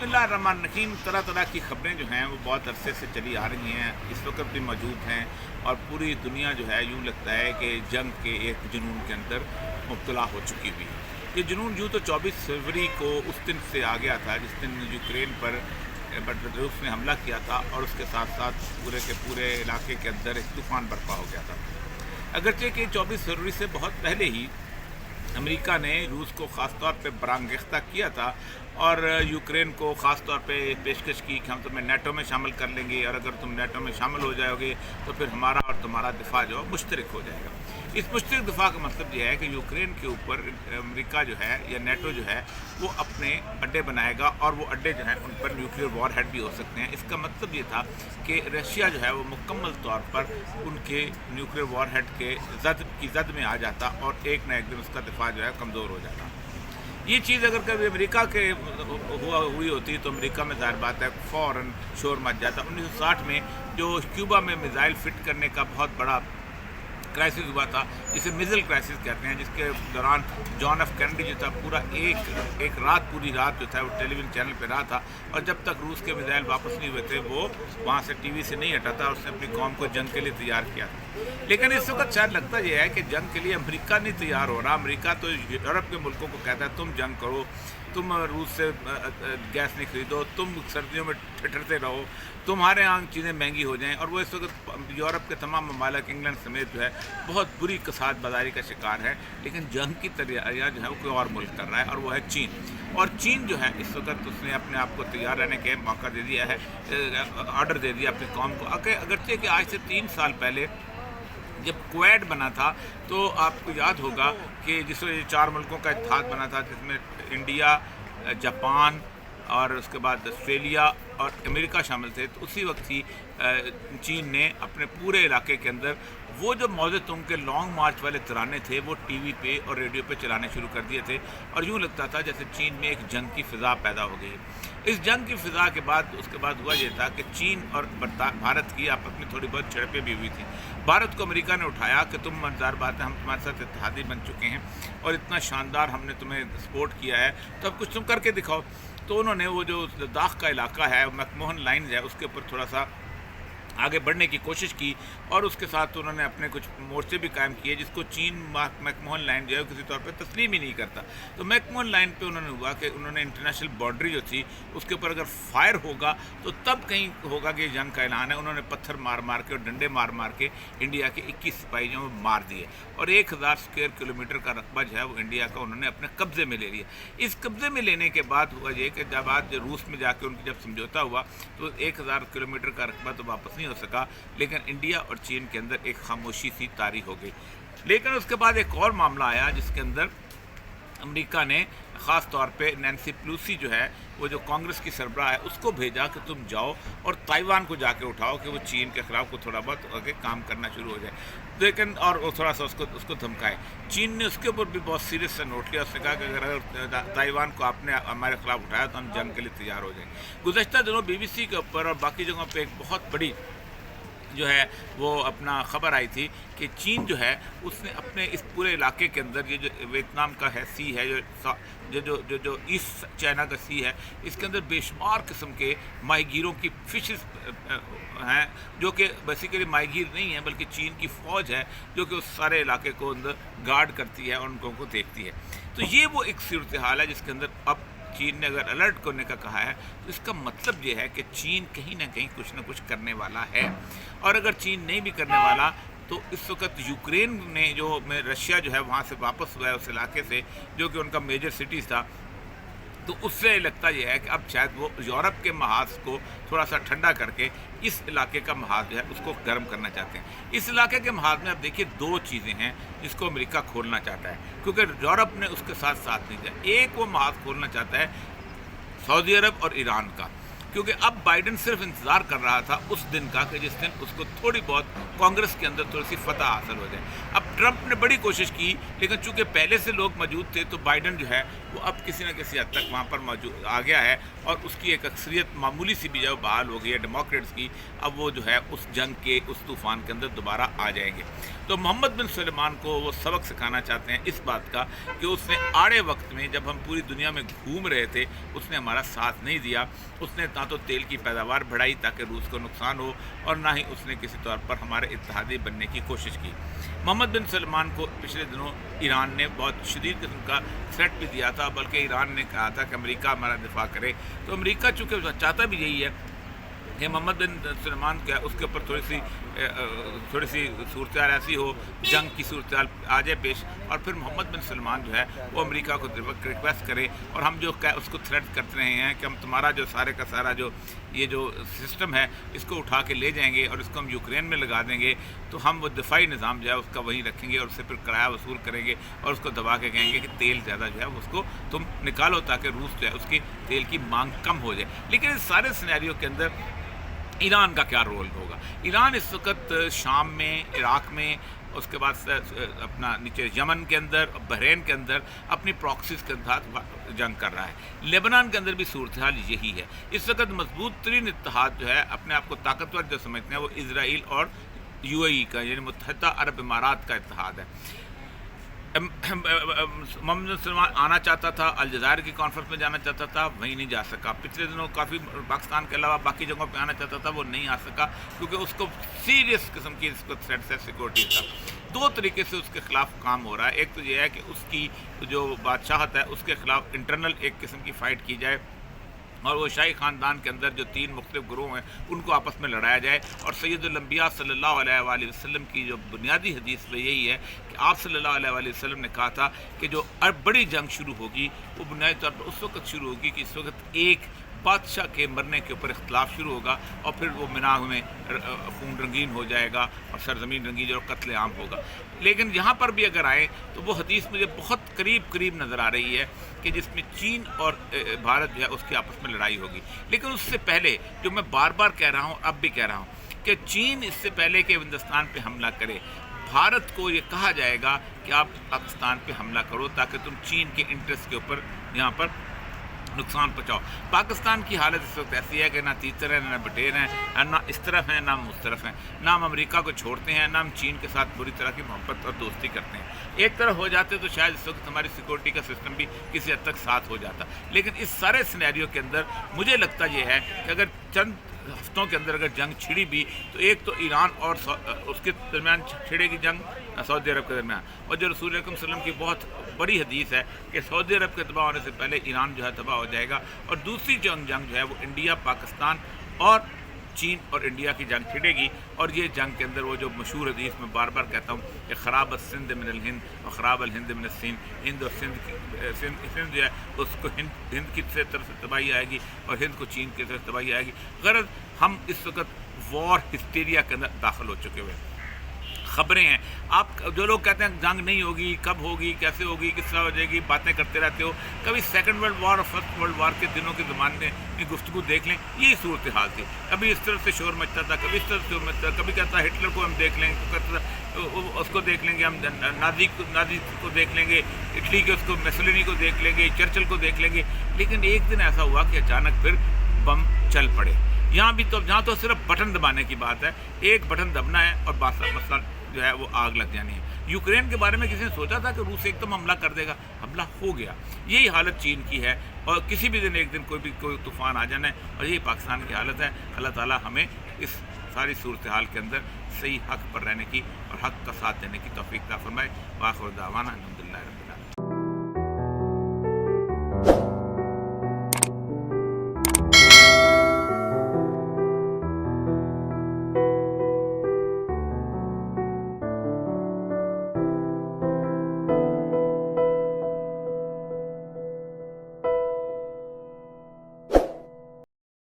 बिस्मिल्लाहिर्रहमानिर्रहीम। तरह तरह की खबरें जो हैं वो बहुत अरसे से चली आ रही हैं, इस वक्त भी मौजूद हैं और पूरी दुनिया जो है यूँ लगता है कि जंग के एक जुनून के अंदर मुब्तला हो चुकी हुई है। ये जुनून यूँ तो 24 फरवरी को उस दिन से आ गया था जिस दिन यूक्रेन पर रूस ने हमला किया था और उसके साथ साथ पूरे के पूरे इलाके के अंदर एक तूफ़ान बर्पा हो गया था। अगरचे कि 24 फरवरी से बहुत पहले ही अमेरिका ने रूस को ख़ास तौर पे बरांगेख्ता किया था और यूक्रेन को ख़ास तौर पे पेशकश की कि हम तुम्हें नेटो में शामिल कर लेंगे और अगर तुम नेटो में शामिल हो जाओगे तो फिर हमारा और तुम्हारा दिफा जो है मुश्तरक हो जाएगा। इस मुश्तरक दिफा का मतलब यह है कि यूक्रेन के ऊपर अमेरिका जो है या नेटो जो है वो अपने अड्डे बनाएगा और वो अड्डे जो हैं उन पर न्यूक्लियर वॉर हेड भी हो सकते हैं। इसका मतलब ये था कि रशिया जो है वो मुकम्मल तौर पर उनके न्यूक्लियर वॉर हेड के जद में आ जाता और एक न एक दिन उसका दिफा जो है कमज़ोर हो जाता। ये चीज़ अगर कभी अमेरिका के हुई होती तो अमेरिका में ज़ाहिर बात है फ़ौरन शोर मच जाता। 1960 में जो क्यूबा में मिसाइल फिट करने का बहुत बड़ा क्राइसिस हुआ था, जिसे मिज़ल क्राइसिस कहते हैं, जिसके दौरान जॉन एफ कैनेडी जो था पूरा एक रात पूरी रात जो था वो टेलीविज़न चैनल पे रहा था और जब तक रूस के मिसाइल वापस नहीं हुए थे वो वहाँ से टीवी से नहीं हटा था और उसने अपनी कौम को जंग के लिए तैयार किया था। लेकिन इस वक्त शायद लगता यह है कि जंग के लिए अमेरिका नहीं तैयार हो रहा। अमेरिका तो यूरोप के मुल्कों को कहता है तुम जंग करो, तुम रूस से गैस नहीं खरीदो, तुम सर्दियों में ठिठुरते रहो, तुम्हारे यहाँ चीज़ें महंगी हो जाएं। और वो इस वक्त यूरोप के तमाम ममालिक इंग्लैंड समेत जो है बहुत बुरी कसाद बाजारी का शिकार है। लेकिन जंग की तैयारियाँ जो है वो कोई और मुल्क कर रहा है और वो है चीन। और चीन जो है इस वक्त उसने अपने आप को तैयार रहने के मौका दे दिया है, ऑर्डर दे दिया अपनी कौम को। अगरचे कि आज से 3 साल पहले जब क्वेड बना था तो आपको याद होगा कि जिसमें 4 मुल्कों का इत्तेहाद बना था जिसमें इंडिया, जापान और उसके बाद ऑस्ट्रेलिया और अमेरिका शामिल थे। तो उसी वक्त ही चीन ने अपने पूरे इलाके के अंदर वो जो मौजे तुम के लॉन्ग मार्च वाले तराने थे वो टीवी पे और रेडियो पे चलाने शुरू कर दिए थे और यूँ लगता था जैसे चीन में एक जंग की फ़िज़ा पैदा हो गई। इस जंग की फ़िज़ा के बाद उसके बाद हुआ ये था कि चीन और भारत की आपस में थोड़ी बहुत झड़पें भी हुई थी। भारत को अमेरिका ने उठाया कि तुम मज़ेदार बात है, हम तुम्हारे साथ इत्तेहादी बन चुके हैं और इतना शानदार हमने तुम्हें सपोर्ट किया है तो अब कुछ तुम करके दिखाओ। तो उन्होंने वो जो लद्दाख का इलाका है, मैकमोहन लाइन है, उसके ऊपर थोड़ा सा आगे बढ़ने की कोशिश की और उसके साथ उन्होंने अपने कुछ मोर्चे भी कायम किए जिसको चीन मैकमोहन लाइन जो है किसी तौर पे तस्लीम ही नहीं करता। तो मैकमोहन लाइन पे उन्होंने हुआ कि उन्होंने इंटरनेशनल बाउंड्री जो थी उसके ऊपर अगर फायर होगा तो तब कहीं होगा कि जंग का ऐलान है। उन्होंने पत्थर मार मार के और डंडे मार मार के इंडिया के 21 सिपाही जो मार दिए और 1000 स्क्वायर किलोमीटर का रकबा जो है वो इंडिया का उन्होंने अपने कब्ज़े में ले लिया। इस कब्ज़े में लेने के बाद हुआ ये कि जब आज रूस में जाके उनकी जब समझौता हुआ तो 1000 किलोमीटर का रकबा तो वापस नहीं हो सका, लेकिन इंडिया और चीन के अंदर एक खामोशी सी तारी हो गई। लेकिन उसके बाद एक और मामला आया जिसके अंदर अमेरिका ने ख़ास तौर पे नैन्सी पेलोसी जो है वो जो कांग्रेस की सरबराह है उसको भेजा कि तुम जाओ और ताइवान को जाके उठाओ कि वो चीन के ख़िलाफ़ को थोड़ा बहुत आगे काम करना शुरू हो जाए। लेकिन और वो थोड़ा सा उसको धमकाए। चीन ने उसके ऊपर भी बहुत सीरियस से नोट लिया। उसने कहा कि अगर ताइवान को आपने हमारे खिलाफ उठाया तो हम जंग के लिए तैयार हो जाएंगे। गुज़श्ता दिनों BBC के ऊपर और बाकी जगहों पर एक बहुत बड़ी जो है वो अपना खबर आई थी कि चीन जो है उसने अपने इस पूरे इलाके के अंदर ये जो वियतनाम का है सी है, जो ईस्ट चाइना का सी है, इसके अंदर बेशुमार किस्म के माहीगीरों की फिशेस हैं जो कि बेसिकली माहीगीर नहीं है बल्कि चीन की फ़ौज है जो कि उस सारे इलाके को अंदर गार्ड करती है और उनको देखती है। तो ये वो एक सूरत हाल है जिसके अंदर अब चीन ने अगर अलर्ट करने का कहा है तो इसका मतलब ये है कि चीन कहीं ना कहीं कुछ ना कुछ करने वाला है। और अगर चीन नहीं भी करने वाला तो इस वक्त यूक्रेन ने जो रशिया जो है वहाँ से वापस हुआ है उस इलाके से जो कि उनका मेजर सिटीज़ था, तो उससे लगता यह है कि अब शायद वो यूरोप के महाज को थोड़ा सा ठंडा करके इस इलाके का महाज जो है उसको गर्म करना चाहते हैं। इस इलाके के महाज में अब देखिए 2 चीज़ें हैं जिसको अमेरिका खोलना चाहता है क्योंकि यूरोप ने उसके साथ नहीं दिया। एक वो महाज खोलना चाहता है सऊदी अरब और ईरान का, क्योंकि अब बाइडेन सिर्फ इंतज़ार कर रहा था उस दिन का कि जिस दिन उसको थोड़ी बहुत कांग्रेस के अंदर थोड़ी सी फतह हासिल हो जाए। अब ٹرمپ نے بڑی کوشش کی، لیکن چونکہ پہلے سے لوگ موجود تھے تو بائیڈن جو ہے وہ اب کسی نہ کسی حد تک وہاں پر موجود آ گیا ہے، اور اس کی ایک اکثریت معمولی سی بھی جو بحال ہو گئی ہے ڈیموکریٹس کی، اب وہ جو ہے اس جنگ کے اس طوفان کے اندر دوبارہ آ جائیں گے۔ تو محمد بن سلیمان کو وہ سبق سکھانا چاہتے ہیں اس بات کا کہ اس نے آڑے وقت میں جب ہم پوری دنیا میں گھوم رہے تھے اس نے ہمارا ساتھ نہیں دیا، اس نے نہ تو تیل کی پیداوار بڑھائی تاکہ روس کو نقصان ہو، اور نہ ہی اس نے کسی طور پر ہمارے اتحادی بننے کی کوشش کی۔ محمد بن سلمان کو پچھلے دنوں ایران نے بہت شدید قسم کا تھریٹ بھی دیا تھا، بلکہ ایران نے کہا تھا کہ امریکہ ہمارا دفاع کرے، تو امریکہ چونکہ چاہتا بھی یہی ہے کہ محمد بن سلمان کیا اس کے اوپر تھوڑی سی صورتحال ایسی ہو، جنگ کی صورتحال آ جائے پیش، اور پھر محمد بن سلمان جو ہے وہ امریکہ کو ریکویسٹ کرے، اور ہم جو اس کو تھریٹ کرتے رہے ہیں کہ ہم تمہارا جو سارے کا سارا جو یہ جو سسٹم ہے اس کو اٹھا کے لے جائیں گے اور اس کو ہم یوکرین میں لگا دیں گے، تو ہم وہ دفاعی نظام جو ہے اس کا وہیں رکھیں گے اور اس سے پھر کرایہ وصول کریں گے اور اس کو دبا کے کہیں گے کہ تیل زیادہ جو ہے اس کو تم نکالو تاکہ روس جو ہے اس کی تیل کی مانگ کم ہو جائے۔ لیکن اس سارے سینیریو کے اندر ایران کا کیا رول ہوگا؟ ایران اس وقت شام میں، عراق میں، اس کے بعد اپنا نیچے یمن کے اندر، بحرین کے اندر اپنی پراکسیز کے ساتھ جنگ کر رہا ہے۔ لیبنان کے اندر بھی صورتحال یہی ہے۔ اس وقت مضبوط ترین اتحاد جو ہے اپنے آپ کو طاقتور جو سمجھتے ہیں وہ اسرائیل اور UAE کا، یعنی متحدہ عرب امارات کا اتحاد ہے۔ محمد بن سلمان آنا چاہتا تھا، الجزائر کی کانفرنس میں جانا چاہتا تھا، وہیں نہیں جا سکا۔ پچھلے دنوں کافی پاکستان کے علاوہ باقی جگہوں پہ آنا چاہتا تھا، وہ نہیں آ سکا کیونکہ اس کو سیریس قسم کی اس کو تھریٹس ہے سیکورٹی کا۔ دو طریقے سے اس کے خلاف کام ہو رہا ہے، ایک تو یہ ہے کہ اس کی جو بادشاہت ہے اس کے خلاف انٹرنل ایک قسم کی فائٹ کی جائے، اور وہ شاہی خاندان کے اندر جو 3 مختلف گروہ ہیں ان کو آپس میں لڑایا جائے، اور سید الانبیاء صلی اللہ علیہ وآلہ وسلم کی جو بنیادی حدیث میں یہی ہے کہ آپ صلی اللہ علیہ وآلہ وسلم نے کہا تھا کہ جو بڑی جنگ شروع ہوگی وہ بنیادی طور پر اس وقت شروع ہوگی کہ اس وقت ایک بادشاہ کے مرنے کے اوپر اختلاف شروع ہوگا، اور پھر وہ مینا میں خون رنگین ہو جائے گا اور سرزمین رنگین اور قتل عام ہوگا۔ لیکن یہاں پر بھی اگر آئیں تو وہ حدیث مجھے بہت قریب نظر آ رہی ہے کہ جس میں چین اور بھارت جو ہے اس کی آپس میں لڑائی ہوگی۔ لیکن اس سے پہلے جو میں بار بار کہہ رہا ہوں، اب بھی کہہ رہا ہوں کہ چین اس سے پہلے کہ ہندوستان پہ حملہ کرے، بھارت کو یہ کہا جائے گا کہ آپ پاکستان پہ حملہ کرو تاکہ تم چین کے انٹرسٹ کے اوپر یہاں پر نقصان پہنچاؤ۔ پاکستان کی حالت اس وقت ایسی ہے کہ نہ تیتر ہے، نہ بٹیر ہیں، نہ اس طرف ہیں، نہ ہم اس طرف ہیں، نہ ہم امریکہ کو چھوڑتے ہیں، نہ ہم چین کے ساتھ بری طرح کی محبت اور دوستی کرتے ہیں۔ ایک طرف ہو جاتے تو شاید اس وقت ہماری سیکورٹی کا سسٹم بھی کسی حد تک ساتھ ہو جاتا، لیکن اس سارے سینیریو کے اندر مجھے لگتا یہ ہے کہ اگر چند ہفتوں کے اندر اگر جنگ چھڑی بھی تو ایک تو ایران اور اس کے درمیان چھڑے گی جنگ سعودی عرب کے درمیان، اور جو رسول اکرم صلی اللہ علیہ وسلم کی بہت بڑی حدیث ہے کہ سعودی عرب کے تباہ ہونے سے پہلے ایران جو ہے تباہ ہو جائے گا، اور دوسری جنگ جو ہے وہ انڈیا، پاکستان اور چین اور انڈیا کی جنگ چھڑے گی، اور یہ جنگ کے اندر وہ جو مشہور حدیث میں بار بار کہتا ہوں کہ خراب السند من الہند و خراب الہند من السین، ہند اور سندھ جو ہے اس کو ہند کی طرف سے تباہی آئے گی اور ہند کو چین کی طرف تباہی آئے گی۔ غرض ہم اس وقت وار ہسٹیریا کے اندر داخل ہو چکے ہوئے ہیں۔ خبریں ہیں، آپ جو لوگ کہتے ہیں جنگ نہیں ہوگی، کب ہوگی، کیسے ہوگی، کس طرح ہو جائے گی، باتیں کرتے رہتے ہو، کبھی سیکنڈ ورلڈ وار اور فرسٹ ورلڈ وار کے دنوں کے زمانے کی گفتگو دیکھ لیں، یہی صورتحال تھی۔ کبھی اس طرف سے شور مچتا تھا، کبھی اس طرف سے شور مچتا تھا، کبھی کہتا ہٹلر کو ہم دیکھ لیں گے، اس کو دیکھ لیں گے، ہم نازی کو دیکھ لیں گے، اٹلی کے اس کو میسولینی کو دیکھ لیں گے، چرچل کو دیکھ لیں گے، لیکن ایک دن ایسا ہوا کہ اچانک پھر بم چل پڑے۔ یہاں تو صرف بٹن دبانے کی بات ہے، ایک بٹن دبنا ہے اور مسئلہ جو ہے وہ آگ لگ جانی ہے۔ یوکرین کے بارے میں کسی نے سوچا تھا کہ روس ایک دم حملہ کر دے گا؟ حملہ ہو گیا۔ یہی حالت چین کی ہے، اور کسی بھی دن ایک دن کوئی طوفان آ جانا ہے، اور یہی پاکستان کی حالت ہے۔ اللہ تعالیٰ ہمیں اس ساری صورتحال کے اندر صحیح حق پر رہنے کی اور حق کا ساتھ دینے کی توفیق عطا فرمائے۔ وآخر دعوانا الحمدللہ رب العالمین۔